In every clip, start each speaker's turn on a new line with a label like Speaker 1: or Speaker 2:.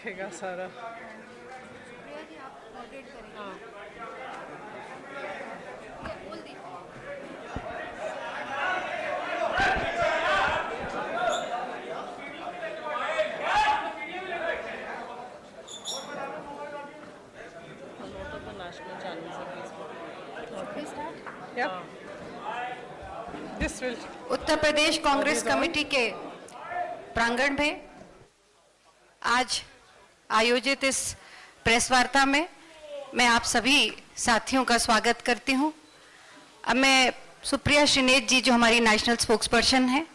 Speaker 1: रखेगा सारा। हाँ।
Speaker 2: उत्तर प्रदेश कांग्रेस कमेटी के प्रांगण में आज आयोजित इस प्रेस वार्ता में मैं आप सभी साथियों का स्वागत करती हूं। अब मैं सुप्रिया श्रीनेत जी जो हमारी नेशनल स्पोक्सपर्सन हैं,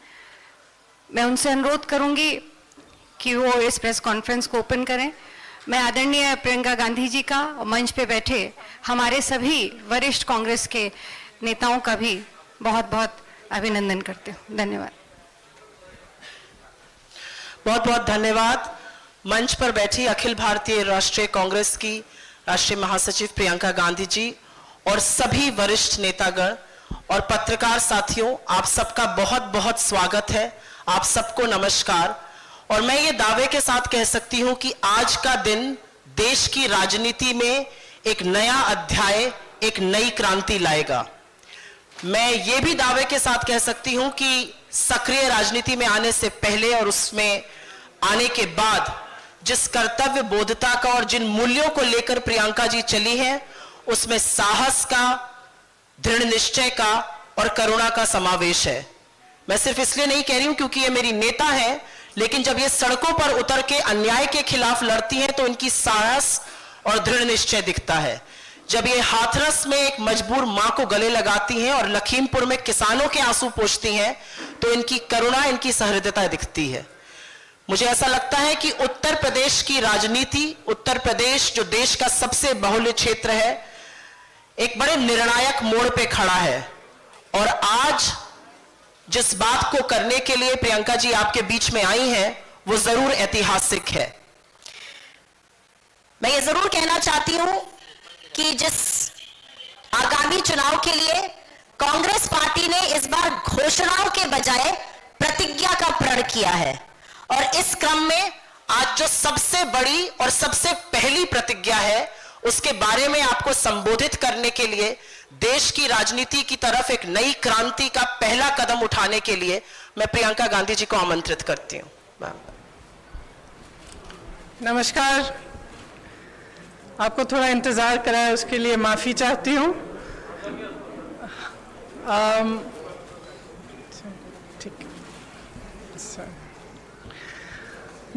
Speaker 2: मैं उनसे अनुरोध करूंगी कि वो इस प्रेस कॉन्फ्रेंस को ओपन करें। मैं आदरणीय प्रियंका गांधी जी का और मंच पे बैठे हमारे सभी वरिष्ठ कांग्रेस के नेताओं का भी बहुत बहुत अभिनंदन करते हूँ। धन्यवाद।
Speaker 3: बहुत बहुत धन्यवाद। मंच पर बैठी अखिल भारतीय राष्ट्रीय कांग्रेस की राष्ट्रीय महासचिव प्रियंका गांधी जी और सभी वरिष्ठ नेतागण और पत्रकार साथियों, आप सबका बहुत बहुत स्वागत है। आप सबको नमस्कार। और मैं ये दावे के साथ कह सकती हूं कि आज का दिन देश की राजनीति में एक नया अध्याय, एक नई क्रांति लाएगा। मैं ये भी दावे के साथ कह सकती हूं कि सक्रिय राजनीति में आने से पहले और उसमें आने के बाद जिस कर्तव्य बोधता का और जिन मूल्यों को लेकर प्रियंका जी चली हैं, उसमें साहस का, दृढ़ निश्चय का और करुणा का समावेश है। मैं सिर्फ इसलिए नहीं कह रही हूं क्योंकि ये मेरी नेता है, लेकिन जब ये सड़कों पर उतर के अन्याय के खिलाफ लड़ती हैं तो इनकी साहस और दृढ़ निश्चय दिखता है। जब ये हाथरस में एक मजबूर मां को गले लगाती हैं और लखीमपुर में किसानों के आंसू पोंछती हैं तो इनकी करुणा, इनकी सहृदयता दिखती है। मुझे ऐसा लगता है कि उत्तर प्रदेश की राजनीति, उत्तर प्रदेश जो देश का सबसे बहुल्य क्षेत्र है, एक बड़े निर्णायक मोड़ पे खड़ा है। और आज जिस बात को करने के लिए प्रियंका जी आपके बीच में आई हैं, वो जरूर ऐतिहासिक है।
Speaker 4: मैं ये जरूर कहना चाहती हूं कि जिस आगामी चुनाव के लिए कांग्रेस पार्टी ने इस बार घोषणाओं के बजाय प्रतिज्ञा का प्रण किया है, और इस क्रम में आज जो सबसे बड़ी और सबसे पहली प्रतिज्ञा है, उसके बारे में आपको संबोधित करने के लिए, देश की राजनीति की तरफ एक नई क्रांति का पहला कदम उठाने के लिए मैं प्रियंका गांधी जी को आमंत्रित करती हूं।
Speaker 1: नमस्कार। आपको थोड़ा इंतजार कराया उसके लिए माफी चाहती हूं। ठीक है।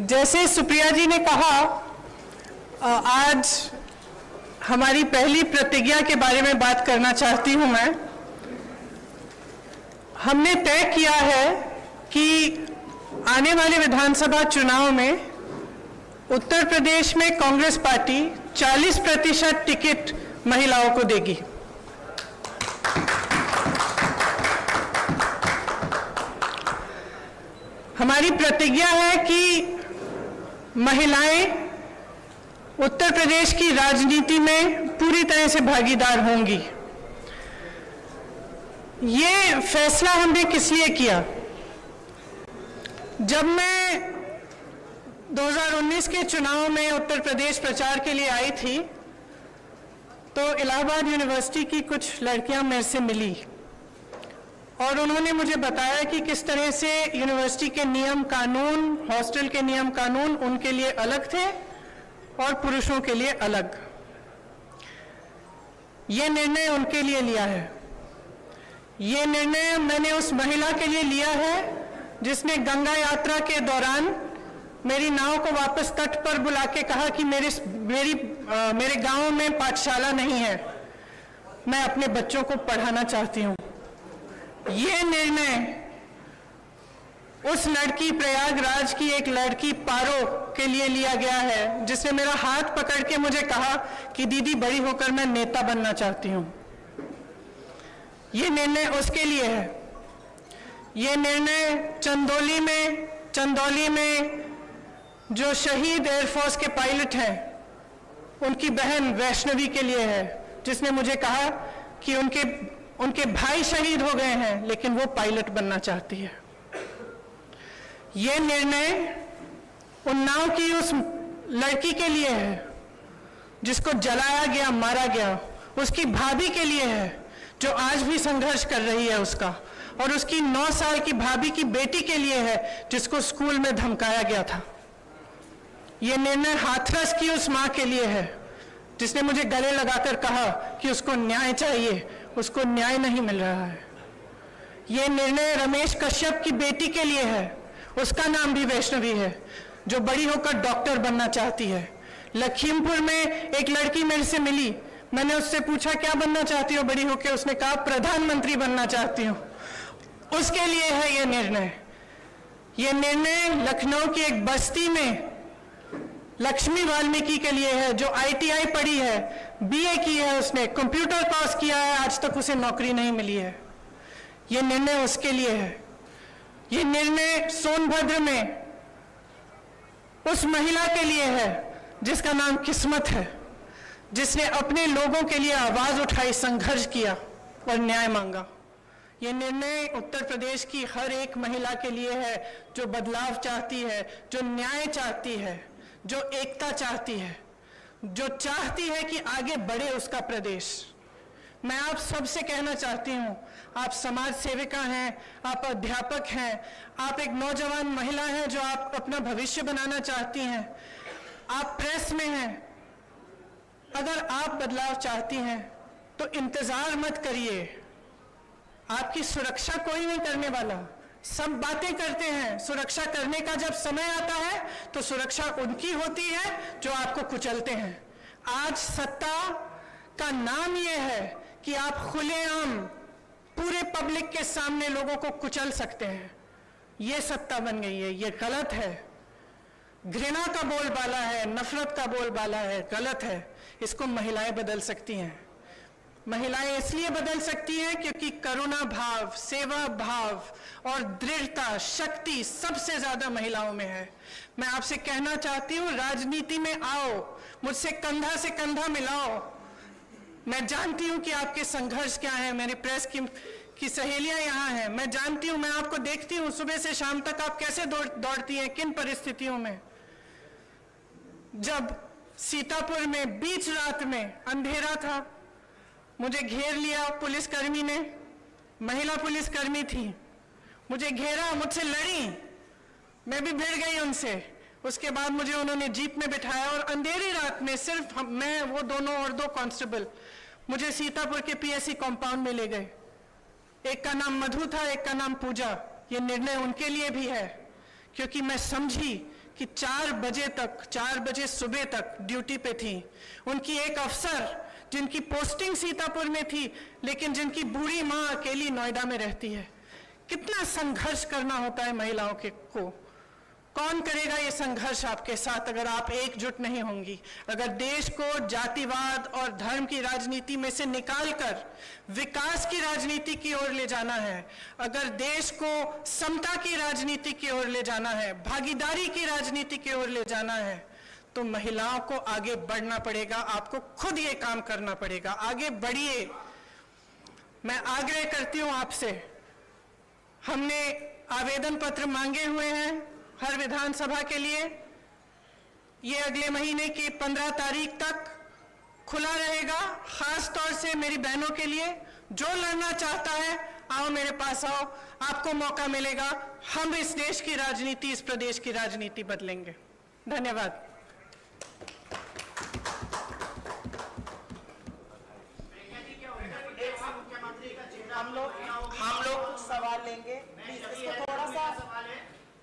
Speaker 1: जैसे सुप्रिया जी ने कहा, आज हमारी पहली प्रतिज्ञा के बारे में बात करना चाहती हूं मैं। हमने तय किया है कि आने वाले विधानसभा चुनाव में उत्तर प्रदेश में कांग्रेस पार्टी 40% टिकट महिलाओं को देगी। हमारी प्रतिज्ञा है कि महिलाएं उत्तर प्रदेश की राजनीति में पूरी तरह से भागीदार होंगी। ये फैसला हमने किस लिए किया? जब मैं 2019 के चुनाव में उत्तर प्रदेश प्रचार के लिए आई थी, तो इलाहाबाद यूनिवर्सिटी की कुछ लड़कियां मेरे से मिली और उन्होंने मुझे बताया कि किस तरह से यूनिवर्सिटी के नियम कानून, हॉस्टल के नियम कानून उनके लिए अलग थे और पुरुषों के लिए अलग। ये निर्णय उनके लिए लिया है। ये निर्णय मैंने उस महिला के लिए लिया है जिसने गंगा यात्रा के दौरान मेरी नाव को वापस तट पर बुला के कहा कि मेरे गांव में पाठशाला नहीं है, मैं अपने बच्चों को पढ़ाना चाहती हूँ। ये निर्णय उस लड़की, प्रयागराज की एक लड़की पारो के लिए लिया गया है जिसने मेरा हाथ पकड़ के मुझे कहा कि दीदी बड़ी होकर मैं नेता बनना चाहती हूँ। ये निर्णय उसके लिए है। ये निर्णय चंदौली में जो शहीद एयरफोर्स के पायलट हैं, उनकी बहन वैष्णवी के लिए है, जिसने मुझे कहा कि उनके भाई शहीद हो गए हैं लेकिन वो पायलट बनना चाहती है। ये निर्णय उन्नाव की उस लड़की के लिए है जिसको जलाया गया, मारा गया, उसकी भाभी के लिए है जो आज भी संघर्ष कर रही है उसका, और उसकी 9 साल की भाभी की बेटी के लिए है जिसको स्कूल में धमकाया गया था। यह निर्णय हाथरस की उस मां के लिए है जिसने मुझे गले लगाकर कहा कि उसको न्याय चाहिए, उसको न्याय नहीं मिल रहा है। यह निर्णय रमेश कश्यप की बेटी के लिए है, उसका नाम भी वैष्णवी है, जो बड़ी होकर डॉक्टर बनना चाहती है। लखीमपुर में एक लड़की मेरे से मिली, मैंने उससे पूछा क्या बनना चाहती हो बड़ी होकर, उसने कहा प्रधानमंत्री बनना चाहती हूँ। उसके लिए है यह निर्णय। यह निर्णय लखनऊ की एक बस्ती में लक्ष्मी वाल्मीकि के लिए है जो ITI पढ़ी है, BA की है, उसने कंप्यूटर कोर्स किया है, आज तक उसे नौकरी नहीं मिली है। यह निर्णय उसके लिए है। यह निर्णय सोनभद्र में उस महिला के लिए है जिसका नाम किस्मत है, जिसने अपने लोगों के लिए आवाज उठाई, संघर्ष किया और न्याय मांगा। यह निर्णय उत्तर प्रदेश की हर एक महिला के लिए है जो बदलाव चाहती है, जो न्याय चाहती है, जो एकता चाहती है, जो चाहती है कि आगे बढ़े उसका प्रदेश। मैं आप सबसे कहना चाहती हूं, आप समाज सेविका हैं, आप अध्यापक हैं, आप एक नौजवान महिला हैं जो आप अपना भविष्य बनाना चाहती हैं, आप प्रेस में हैं। अगर आप बदलाव चाहती हैं तो इंतजार मत करिए, आपकी सुरक्षा कोई नहीं करने वाला। सब बातें करते हैं, सुरक्षा करने का जब समय आता है तो सुरक्षा उनकी होती है जो आपको कुचलते हैं। आज सत्ता का नाम यह है कि आप खुलेआम पूरे पब्लिक के सामने लोगों को कुचल सकते हैं। यह सत्ता बन गई है, यह गलत है। घृणा का बोलबाला है, नफरत का बोलबाला है, गलत है। इसको महिलाएं बदल सकती हैं। महिलाएं इसलिए बदल सकती हैं क्योंकि करुणा भाव, सेवा भाव और दृढ़ता, शक्ति सबसे ज्यादा महिलाओं में है। मैं आपसे कहना चाहती हूं, राजनीति में आओ, मुझसे कंधा से कंधा मिलाओ। मैं जानती हूं कि आपके संघर्ष क्या है। मेरी प्रेस की सहेलियां यहाँ हैं, मैं जानती हूं, मैं आपको देखती हूं सुबह से शाम तक आप कैसे दौड़ती हैं, किन परिस्थितियों में। जब सीतापुर में बीच रात में अंधेरा था, मुझे घेर लिया पुलिसकर्मी ने, महिला पुलिसकर्मी थी, मुझे घेरा, मुझसे लड़ी, मैं भी भिड़ गई उनसे। उसके बाद मुझे उन्होंने जीप में बिठाया और अंधेरी रात में सिर्फ मैं, वो दोनों और 2 कांस्टेबल मुझे सीतापुर के PSC कंपाउंड में ले गए। एक का नाम मधु था, एक का नाम पूजा। ये निर्णय उनके लिए भी है क्योंकि मैं समझी कि 4 बजे सुबह तक ड्यूटी पे थी। उनकी एक अफसर जिनकी पोस्टिंग सीतापुर में थी लेकिन जिनकी बूढ़ी माँ अकेली नोएडा में रहती है। कितना संघर्ष करना होता है महिलाओं को। कौन करेगा ये संघर्ष आपके साथ अगर आप एकजुट नहीं होंगी? अगर देश को जातिवाद और धर्म की राजनीति में से निकालकर विकास की राजनीति की ओर ले जाना है, अगर देश को समता की राजनीति की ओर ले जाना है, भागीदारी की राजनीति की ओर ले जाना है, तो महिलाओं को आगे बढ़ना पड़ेगा। आपको खुद ये काम करना पड़ेगा। आगे बढ़िए। मैं आग्रह करती हूं आपसे, हमने आवेदन पत्र मांगे हुए हैं हर विधानसभा के लिए। ये अगले महीने की 15 तारीख तक खुला रहेगा। खास तौर से मेरी बहनों के लिए, जो लड़ना चाहता है आओ मेरे पास आओ, आपको मौका मिलेगा। हम इस देश की राजनीति, इस प्रदेश की राजनीति बदलेंगे। धन्यवाद।
Speaker 3: हम लोग सवाल लेंगे।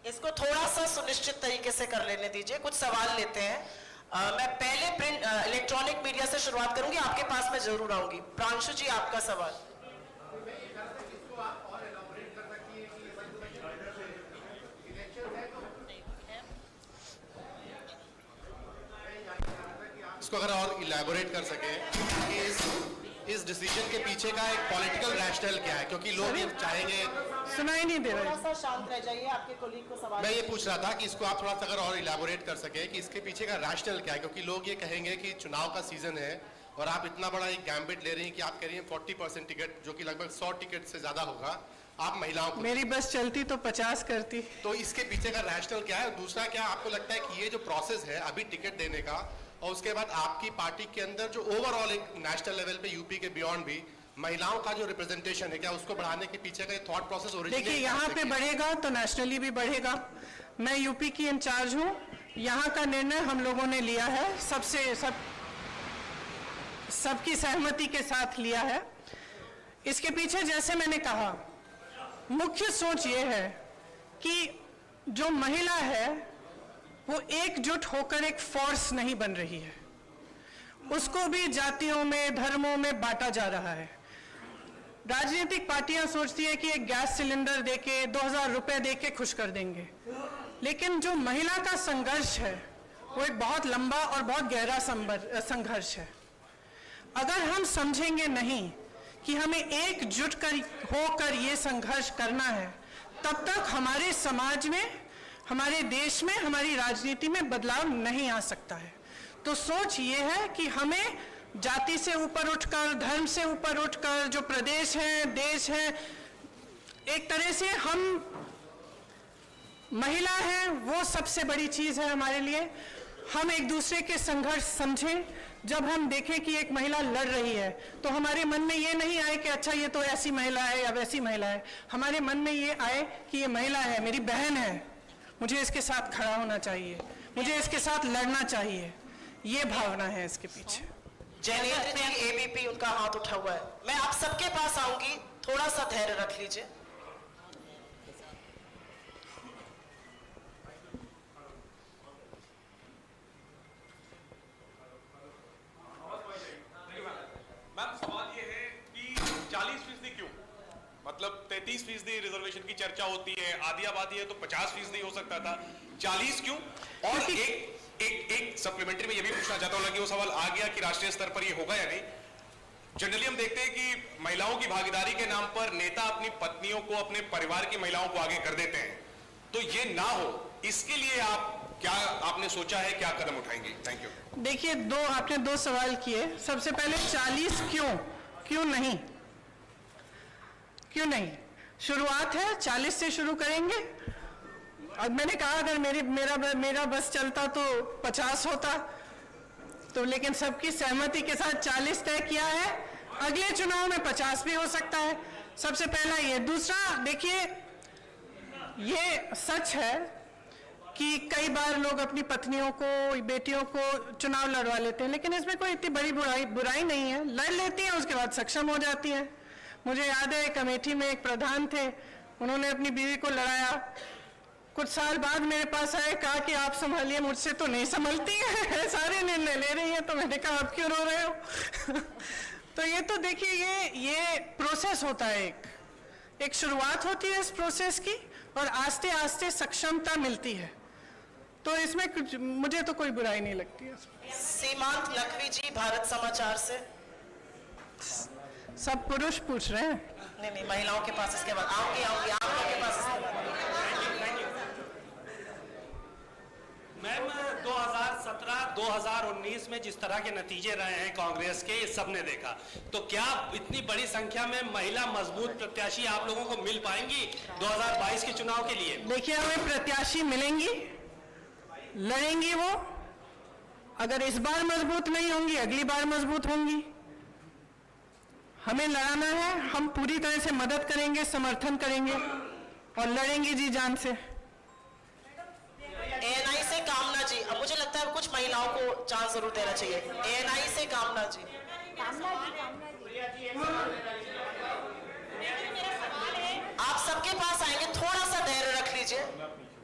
Speaker 3: इसको थोड़ा सा सुनिश्चित तरीके से कर लेने दीजिए। कुछ सवाल लेते हैं। मैं पहले प्रिंट इलेक्ट्रॉनिक मीडिया से शुरुआत करूंगी, आपके पास मैं जरूर आऊंगी। प्रांशु जी, आपका सवाल।
Speaker 5: इसको अगर और इलैबोरेट कर सके कि इस डिसीजन के पीछे का एक पॉलिटिकल रैशनल क्या है, क्योंकि लोग ये चाहेंगे।
Speaker 1: सुनाई नहीं दे रहा।
Speaker 3: थोड़ा सा शांत रह जाइए, आपके कोलीग को सवाल।
Speaker 5: मैं ये पूछ रहा था कि इसको आप थोड़ा सा अगर और इलैबोरेट कर सके कि इसके पीछे का रैशनल क्या है, क्योंकि लोग ये कहेंगे कि चुनाव का सीजन है और आप इतना बड़ा एक गैम्बिट ले रही हैं कि आप कह रही हैं 40% टिकट, जो कि लगभग 100 टिकट से ज्यादा होगा, आप महिलाओं को,
Speaker 1: मेरी बस चलती तो 50 करती।
Speaker 5: तो इसके पीछे का रैशनल क्या है? दूसरा, क्या आपको लगता है कि ये जो प्रोसेस है अभी टिकट देने का और उसके बाद आपकी पार्टी के अंदर जो ओवरऑल एक नेशनल लेवल पे यूपी के बियॉन्ड भी महिलाओं का जो रिप्रेजेंटेशन है, क्या उसको बढ़ाने के पीछे का थॉट प्रोसेस ओरिजिनली?
Speaker 1: देखिए, यहाँ पे बढ़ेगा तो नेशनली भी बढ़ेगा। मैं यूपी की इंचार्ज हूँ, यहाँ का निर्णय हम लोगों ने लिया है, सबकी सहमति के साथ लिया है। इसके पीछे जैसे मैंने कहा, मुख्य सोच ये है कि जो महिला है वो एकजुट होकर एक फोर्स नहीं बन रही है, उसको भी जातियों में, धर्मों में बांटा जा रहा है। राजनीतिक पार्टियां सोचती है कि एक गैस सिलेंडर देके 2000 रुपए देके खुश कर देंगे, लेकिन जो महिला का संघर्ष है वो एक बहुत लंबा और बहुत गहरा संघर्ष है। अगर हम समझेंगे नहीं कि हमें एकजुट होकर ये संघर्ष करना है, तब तक हमारे समाज में, हमारे देश में, हमारी राजनीति में बदलाव नहीं आ सकता है। तो सोच ये है कि हमें जाति से ऊपर उठकर, धर्म से ऊपर उठकर, जो प्रदेश है, देश है, एक तरह से हम, महिला है वो सबसे बड़ी चीज है हमारे लिए। हम एक दूसरे के संघर्ष समझें। जब हम देखें कि एक महिला लड़ रही है तो हमारे मन में ये नहीं आए कि अच्छा ये तो ऐसी महिला है या वैसी महिला है। हमारे मन में ये आए कि ये महिला है, मेरी बहन है, मुझे इसके साथ खड़ा होना चाहिए, मुझे इसके साथ लड़ना चाहिए। ये भावना है इसके पीछे।
Speaker 3: जयनेन्द्र जी, एबीपी, उनका हाथ उठा हुआ है। मैं आप सबके पास आऊंगी, थोड़ा सा धैर्य रख लीजिए।
Speaker 6: मैम, सवाल ये है कि 40% क्यों? मतलब 33% रिजर्वेशन की चर्चा होती है, आधी आबादी है तो 50% हो सकता था, 40 क्यों? और एक सप्लीमेंट्री में ये भी पूछना चाहता हूँ कि वो सवाल आ गया कि राष्ट्रीय स्तर पर ये होगा या नहीं। जनरली हम देखते हैं कि महिलाओं की भागीदारी के नाम पर नेता अपनी पत्नियों को, अपने परिवार की महिलाओं को आगे कर देते हैं, तो ये ना हो, इसके लिए आपने सोचा है, क्या कदम उठाएंगे? Thank you.
Speaker 1: देखिए, आपने दो सवाल किए। सबसे पहले 40 क्यों नहीं? शुरुआत है, 40 से शुरू करेंगे। अब मैंने कहा अगर मेरा बस चलता तो 50 होता, तो लेकिन सबकी सहमति के साथ 40 तय किया है। अगले चुनाव में 50 भी हो सकता है। सबसे पहला ये। दूसरा, देखिए, ये सच है कि कई बार लोग अपनी पत्नियों को, बेटियों को चुनाव लड़वा लेते हैं, लेकिन इसमें कोई इतनी बड़ी बुराई नहीं है। लड़ लेती हैं, उसके बाद सक्षम हो जाती हैं। मुझे याद है, एक अमेठी में एक प्रधान थे, उन्होंने अपनी बीवी को लड़ाया, कुछ साल बाद मेरे पास आए, कहा कि आप संभालिए, मुझसे तो नहीं संभलती है, सारे निर्णय ले रही है। तो मैंने कहा आप क्यों रो रहे हो? तो ये तो देखिए, ये प्रोसेस होता है, एक शुरुआत होती है इस प्रोसेस की, और आस्ते आस्ते सक्षमता मिलती है। तो इसमें कुछ, मुझे तो कोई बुराई नहीं लगती है।
Speaker 3: सीमांत लखवी जी, भारत समाचार से।
Speaker 1: सब पुरुष पूछ रहे हैं।
Speaker 3: नहीं, महिलाओं के पास इसके बाद आऊंगी, आप लोगों के पास इसके बाद।
Speaker 7: मैम, 2017-2019 में जिस तरह के नतीजे रहे हैं कांग्रेस के, ये सबने देखा, तो क्या इतनी बड़ी संख्या में महिला मजबूत प्रत्याशी आप लोगों को मिल पाएंगी 2022 के चुनाव के लिए?
Speaker 1: देखिए, हमें प्रत्याशी मिलेंगी, लड़ेंगी वो। अगर इस बार मजबूत नहीं होंगी, अगली बार मजबूत होंगी। हमें लड़ाना है, हम पूरी तरह से मदद करेंगे, समर्थन करेंगे और लड़ेंगे जी जान से।
Speaker 3: एएनआई से कामना जी, अब मुझे लगता है कुछ महिलाओं को चांस जरूर देना चाहिए। एएनआई से कामना जी। आप सबके पास आएंगे, थोड़ा सा धैर्य रख लीजिए,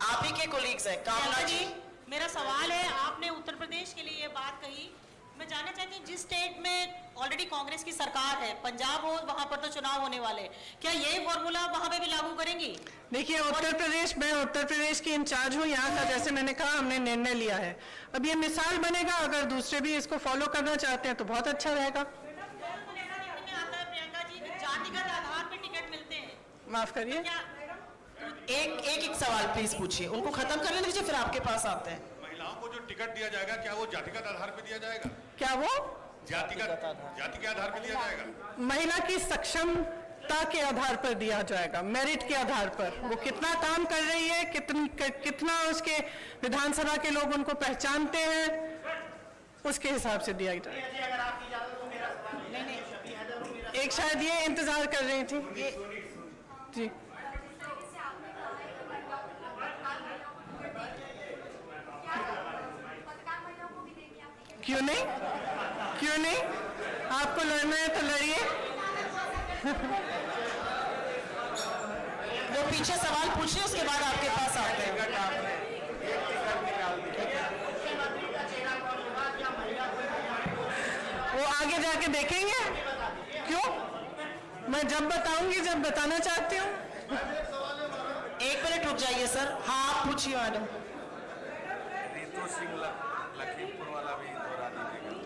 Speaker 3: आप ही के कोलीग्स हैं। कामना जी,
Speaker 8: मेरा सवाल है, आपने उत्तर प्रदेश के लिए ये बात कही, मैं जानना चाहती हूँ, जिस स्टेट में ऑलरेडी कांग्रेस की सरकार है, पंजाब हो, वहां पर तो चुनाव होने वाले, क्या यही फॉर्मूला वहां पे भी लागू करेंगी?
Speaker 1: देखिए, उत्तर प्रदेश, मैं उत्तर प्रदेश की इंचार्ज हूँ यहाँ का। जैसे मैंने कहा, हमने निर्णय लिया है। अब ये मिसाल बनेगा, अगर दूसरे भी इसको फॉलो करना चाहते हैं तो बहुत अच्छा रहेगा।
Speaker 8: प्रियंका जी, जातिगत आधार पर टिकट मिलते हैं,
Speaker 1: माफ करिए,
Speaker 3: एक सवाल प्लीज पूछिए, उनको खत्म कर लेने दीजिए, फिर आपके पास आते हैं।
Speaker 6: महिलाओं को जो टिकट दिया जाएगा, क्या वो जातिगत आधार पर दिया जाएगा?
Speaker 1: क्या वो
Speaker 6: जाति के आधार पर दिया जाएगा?
Speaker 1: महिला की सक्षम योग्यता के आधार पर दिया जाएगा, मेरिट के आधार पर। वो कितना काम कर रही है, कितना उसके विधानसभा के लोग उनको पहचानते हैं, उसके हिसाब से दिया जाएगा। एक शायद ये इंतजार कर रही थी जी। क्यों नहीं, क्यों नहीं, आपको लड़ना है तो लड़िए।
Speaker 3: वो पीछे सवाल पूछिए, उसके बाद आपके पास आते हैं।
Speaker 1: वो आगे जाके देखेंगे। क्यों, मैं जब बताऊंगी, जब बताना चाहती हूँ।
Speaker 3: 1 मिनट रुक जाइए सर। हाँ आप पूछिए मैडम।
Speaker 9: रितु सिंह लखीमपुर वाला भी दोहरा दीजिएगा।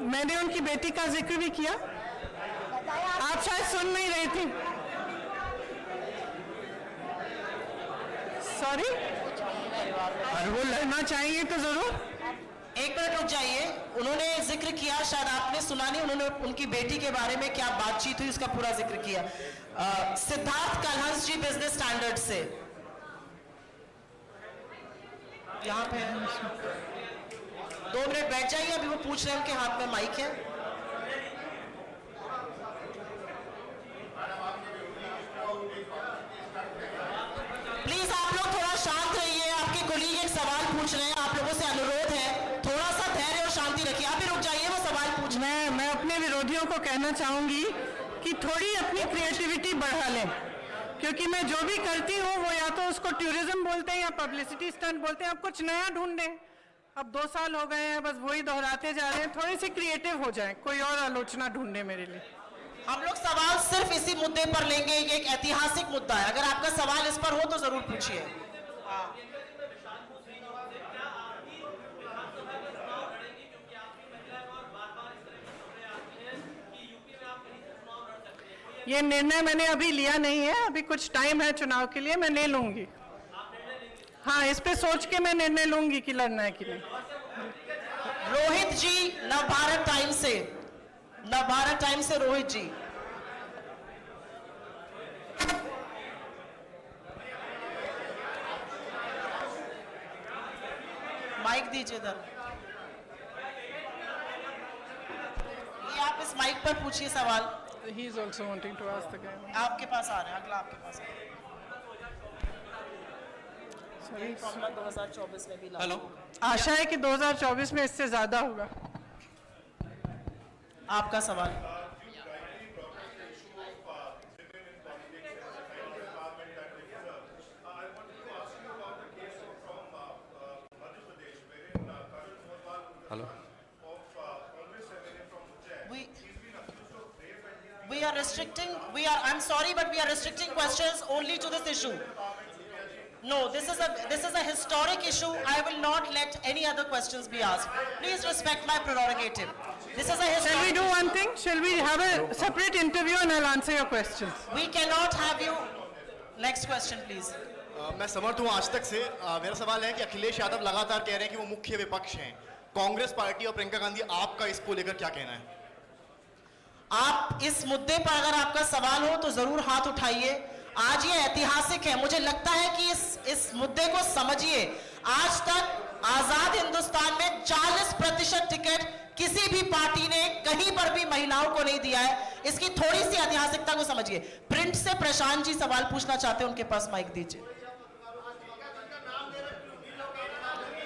Speaker 1: मैंने उनकी बेटी का जिक्र भी किया, आप शायद सुन नहीं रही थी। सॉरी, और वो लड़ना चाहेंगे तो जरूर।
Speaker 3: 1 मिनट रुक जाइए। उन्होंने जिक्र किया, शायद आपने सुना नहीं, उन्होंने उनकी बेटी के बारे में क्या बातचीत हुई उसका पूरा जिक्र किया। सिद्धार्थ कलहंस जी, बिजनेस स्टैंडर्ड से यहाँ पे 2 मिनट बैठ जाइए, अभी वो पूछ रहे हैं, उनके हाथ में माइक है। प्लीज आप लोग थोड़ा शांत रहिए, आपके कोलीग एक सवाल पूछ रहे हैं, आप लोगों से अनुरोध है थोड़ा सा धैर्य और शांति रखिए। आप भी रुक जाइए, वो सवाल पूछ रहे हैं।
Speaker 1: मैं अपने विरोधियों को कहना चाहूंगी कि थोड़ी अपनी क्रिएटिविटी बढ़ा लें, क्योंकि मैं जो भी करती हूँ वो या तो उसको टूरिज्म बोलते हैं या पब्लिसिटी स्टंट बोलते हैं। अब कुछ नया ढूंढें। अब 2 साल हो गए हैं, बस वही दोहराते जा रहे हैं। थोड़ी सी क्रिएटिव हो जाए, कोई और आलोचना ढूंढे मेरे लिए।
Speaker 3: हम लोग सवाल सिर्फ इसी मुद्दे पर लेंगे, एक ऐतिहासिक मुद्दा है। अगर आपका सवाल इस पर हो तो जरूर पूछिए।
Speaker 1: ये निर्णय मैंने अभी लिया नहीं है, अभी कुछ टाइम है चुनाव के लिए, मैं ले लूंगी। हाँ, इस पे सोच के मैं निर्णय लूंगी कि लड़ना है कि नहीं।
Speaker 3: रोहित जी, नवभारत टाइम से रोहित जी। माइक दीजिए इधर। ये आप इस माइक पर पूछिए सवाल।
Speaker 1: He is also wanting to ask the guy.
Speaker 3: आपके पास आ रहे हैं, अगला आपके पास आ रहा है।
Speaker 1: Sorry.
Speaker 3: फॉर्मूला 2024 में भी लागू
Speaker 7: हेलो,
Speaker 3: होगा।
Speaker 1: आशा है कि 2024 में इससे ज्यादा होगा।
Speaker 3: आपका सवाल।
Speaker 9: Hello,
Speaker 3: We are restricting, I'm sorry, but we are restricting questions only to this issue. No, this is a historic issue. I will not let any other questions be asked. Please respect my prerogative. This is a historic.
Speaker 1: Shall we do one thing? Shall we have a separate interview and I'll answer your questions?
Speaker 3: We cannot have you. Next question, please.
Speaker 10: मैं समर्थ हूँ आज तक से। मेरा सवाल है कि अखिलेश यादव लगातार कह रहे हैं कि वो मुख्य विपक्ष हैं। कांग्रेस पार्टी और प्रियंका गांधी, आपका इसको लेकर क्या कहना है?
Speaker 3: आप इस मुद्दे पर अगर आपका सवाल हो तो जरूर हाथ उठाइए। आज ये ऐतिहासिक है, मुझे लगता है कि इस मुद्दे को समझिए। आज तक आजाद हिंदुस्तान में 40% टिकट किसी भी पार्टी ने कहीं पर भी महिलाओं को नहीं दिया है। इसकी थोड़ी सी ऐतिहासिकता को समझिए। प्रिंट से प्रशांत जी सवाल पूछना चाहते हैं, उनके पास माइक दीजिए।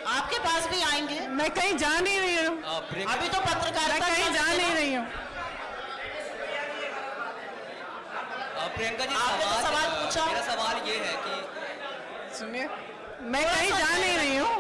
Speaker 3: आपके पास भी आएंगे।
Speaker 1: मैं कहीं जा नहीं रही हूँ,
Speaker 3: अभी तो पत्रकारिता
Speaker 1: मैं कहीं जा नहीं रही हूँ।
Speaker 11: प्रियंका जी,
Speaker 3: आपने तो सवाल पूछा।
Speaker 11: मेरा सवाल ये है कि
Speaker 1: सुनिए, मैं कहीं जा नहीं रही हूँ,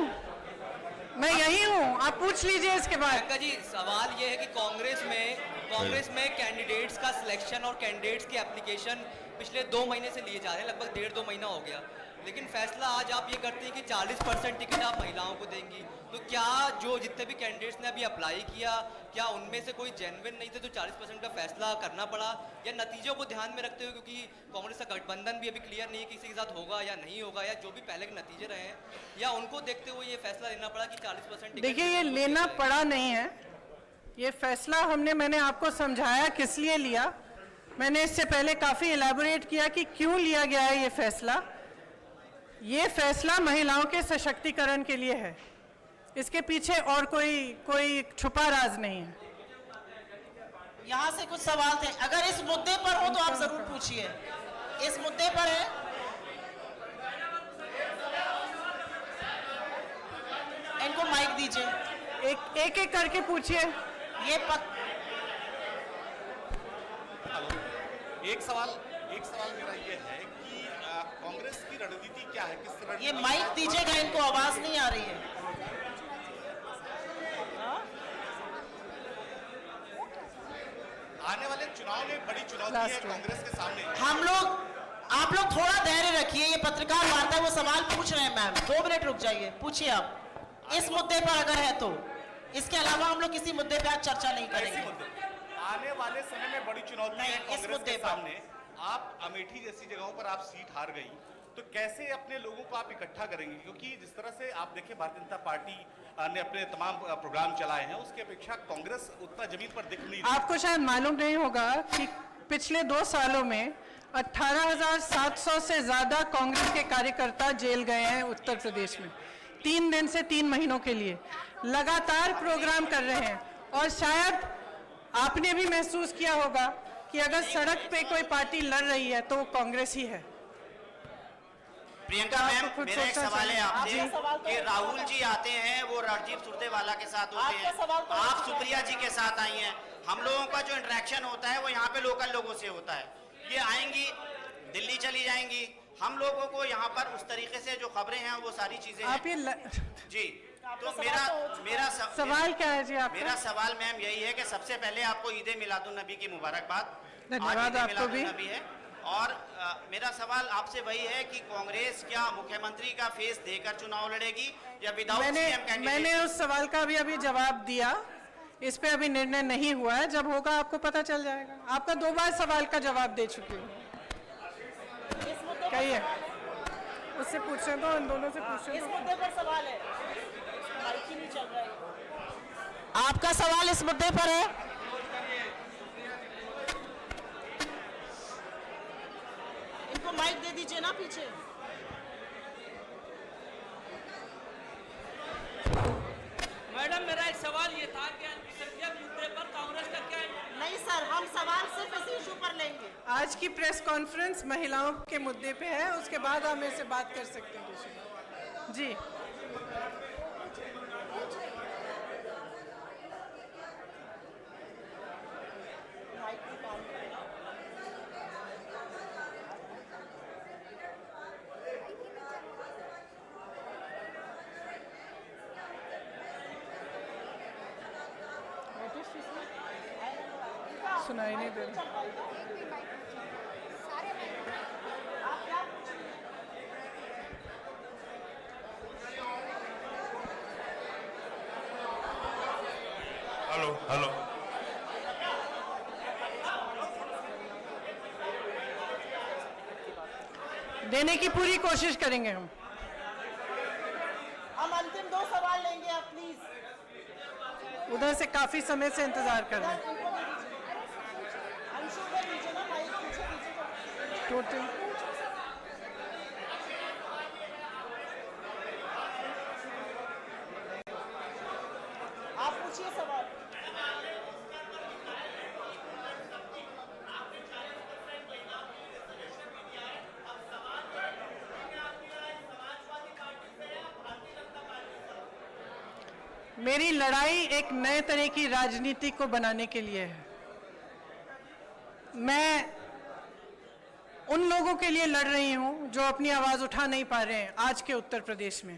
Speaker 1: मैं यही हूँ, आप पूछ लीजिए इसके बाद।
Speaker 11: प्रियंका जी, सवाल ये है कि कांग्रेस में कैंडिडेट्स का सिलेक्शन और कैंडिडेट्स की एप्लीकेशन पिछले 2 महीने से लिए जा रहे हैं, लगभग 1.5-2 महीना हो गया। लेकिन फैसला आज आप ये करते हैं कि 40% टिकट आप महिलाओं को देंगी। तो क्या जो जितने भी कैंडिडेट्स ने अभी अप्लाई किया, क्या उनमें से कोई जेन्युइन नहीं थे तो 40% का फैसला करना पड़ा, या नतीजों को ध्यान में रखते हुए, क्योंकि कांग्रेस का गठबंधन भी अभी क्लियर नहीं है किसी के साथ होगा या नहीं होगा, या जो भी पहले के नतीजे रहे हैं, या उनको देखते हुए ये फैसला लेना पड़ा कि 40%?
Speaker 1: देखिए, ये लेना पड़ा नहीं है, ये फैसला मैंने आपको समझाया किस लिए लिया। मैंने इससे पहले काफ़ी इलेबोरेट किया कि क्यों लिया गया है ये फैसला। ये फैसला महिलाओं के सशक्तिकरण के लिए है, इसके पीछे और कोई छुपा राज नहीं है।
Speaker 12: यहाँ से कुछ सवाल थे, अगर इस मुद्दे पर हो तो आप जरूर पूछिए। इस मुद्दे पर है, इनको माइक दीजिए,
Speaker 1: एक एक करके पूछिए।
Speaker 12: ये
Speaker 6: एक सवाल मेरा ये है कि कांग्रेस की रणनीति क्या है? किस रणनीति?
Speaker 12: ये माइक दीजिएगा, इनको आवाज नहीं आ रही है।
Speaker 6: आने वाले चुनाव में बड़ी चुनौती है कांग्रेस के सामने।
Speaker 12: आप लोग थोड़ा धैर्य रखिए, ये पत्रकार वार्ता है, वो सवाल पूछ रहे हैं। मैम 2 मिनट रुक जाइए, पूछिए आप इस मुद्दे पर अगर है तो। इसके अलावा हम लोग किसी मुद्दे पे आज चर्चा नहीं करेंगे।
Speaker 6: आने वाले समय में बड़ी चुनौती है
Speaker 12: इस
Speaker 6: कांग्रेस
Speaker 12: मुद्दे
Speaker 6: के सामने। आप अमेठी जैसी जगहों पर आप सीट हार गई, तो कैसे अपने लोगों को आप इकट्ठा करेंगे? क्योंकि जिस तरह से आप देखिए, भारतीय जनता पार्टी ने अपने तमाम प्रोग्राम चलाए हैं, उसकी अपेक्षा कांग्रेस उतना जमीन पर दिख नहीं रही।
Speaker 1: आपको शायद मालूम नहीं होगा कि पिछले 2 सालों में 18,700 से ज्यादा कांग्रेस के कार्यकर्ता जेल गए हैं उत्तर प्रदेश में। 3 दिन से 3 महीनों के लिए लगातार प्रोग्राम कर रहे हैं। और शायद आपने भी महसूस किया होगा कि अगर सड़क पे कोई पार्टी लड़ रही है तो वो कांग्रेस ही है।
Speaker 13: प्रियंका मैम, मेरा एक सवाल है आपसे कि राहुल जी आते हैं, वो राजीव सुरजेवाला के साथ होते हैं, आप सुप्रिया जी के साथ आई हैं। हम लोगों का जो इंटरेक्शन होता है वो यहाँ पे लोकल लोगों से होता है। ये आएंगी, दिल्ली चली जाएंगी, हम लोगों को यहाँ पर उस तरीके से जो खबरें हैं वो सारी चीजें
Speaker 1: आप ये
Speaker 13: जी। तो मेरा
Speaker 1: सवाल क्या है जी आपका?
Speaker 13: मेरा सवाल मैम यही है कि सबसे पहले आपको ईद मिलादुन नबी की मुबारकबाद।
Speaker 1: धन्यवाद आपको भी।
Speaker 13: नबी है। और मेरा सवाल आपसे वही है कि कांग्रेस क्या मुख्यमंत्री का फेस देकर चुनाव लड़ेगी या विदाउट सीएम कैंडिडेट?
Speaker 1: मैंने उस सवाल का भी अभी जवाब दिया, इस पे अभी निर्णय नहीं हुआ है, जब होगा आपको पता चल जाएगा। आपका 2 बार सवाल का जवाब दे चुकी हूँ। कहिए, उससे पूछे तो, इन दोनों से पूछे।
Speaker 12: इस मुद्दे पर सवाल है, माइक ही नहीं चल रहा है। आपका सवाल इस मुद्दे पर है? इनको माइक दे दीजिए ना पीछे।
Speaker 11: मैडम, मेरा एक सवाल ये था कि अल्पसंख्यक मुद्दे पर कांग्रेस का क्या?
Speaker 12: नहीं सर, हम सवाल सिर्फ इसी इशू पर लेंगे।
Speaker 1: आज की प्रेस कॉन्फ्रेंस महिलाओं के मुद्दे पे है, उसके बाद हम इससे बात कर सकते हैं दूसरी। जी, सुनाई नहीं दे रहा।
Speaker 6: हेलो हेलो,
Speaker 1: देने की पूरी कोशिश करेंगे हम।
Speaker 12: अंतिम 2 सवाल लेंगे आप प्लीज।
Speaker 1: उधर से काफी समय से इंतजार कर रहे हैं। टोटल
Speaker 12: आप पूछिए सवाल।
Speaker 1: मेरी लड़ाई एक नए तरह की राजनीति को बनाने के लिए है। मैं उन लोगों के लिए लड़ रही हूं जो अपनी आवाज उठा नहीं पा रहे हैं आज के उत्तर प्रदेश में।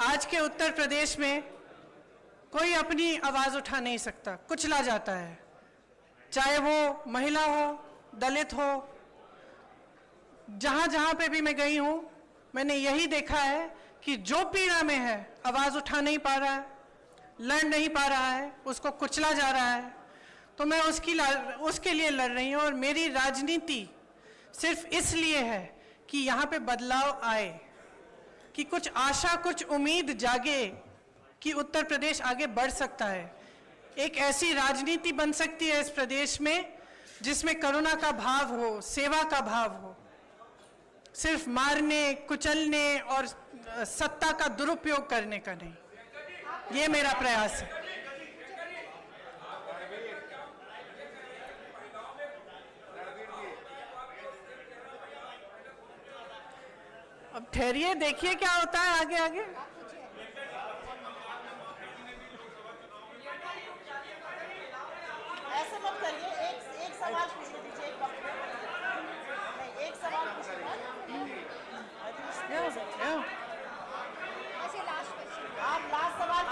Speaker 1: आज के उत्तर प्रदेश में कोई अपनी आवाज उठा नहीं सकता, कुचला जाता है, चाहे वो महिला हो, दलित हो। जहां जहां पे भी मैं गई हूं, मैंने यही देखा है कि जो पीड़ा में है, आवाज उठा नहीं पा रहा है, लड़ नहीं पा रहा है, उसको कुचला जा रहा है, तो मैं उसके लिए लड़ रही हूँ। और मेरी राजनीति सिर्फ इसलिए है कि यहाँ पे बदलाव आए, कि कुछ आशा, कुछ उम्मीद जागे कि उत्तर प्रदेश आगे बढ़ सकता है। एक ऐसी राजनीति बन सकती है इस प्रदेश में जिसमें करुणा का भाव हो, सेवा का भाव हो, सिर्फ मारने, कुचलने और सत्ता का दुरुपयोग करने का नहीं। ये मेरा प्रयास है। अब ठहरिए, देखिए क्या होता है आगे आगे।
Speaker 12: ऐसे मत करिए, एक सवाल पूछने दीजिए, एक वक्त में नहीं, एक सवाल पूछिए। आप लास्ट सवाल।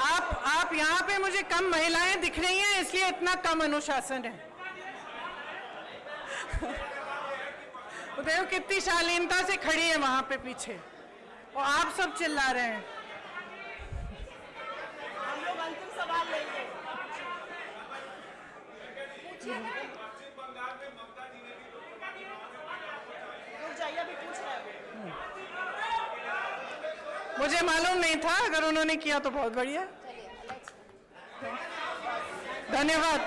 Speaker 1: आप यहाँ पे मुझे कम महिलाएं दिख रही हैं, इसलिए इतना कम अनुशासन है। देखो कितनी शालीनता से खड़ी है वहां पे पीछे, और आप सब चिल्ला रहे हैं।
Speaker 12: हम लोग अंतिम सवाल लेंगे। रुक जाइए, अभी पूछ रहे हैं।
Speaker 1: मुझे मालूम नहीं था, अगर उन्होंने किया तो बहुत बढ़िया। धन्यवाद।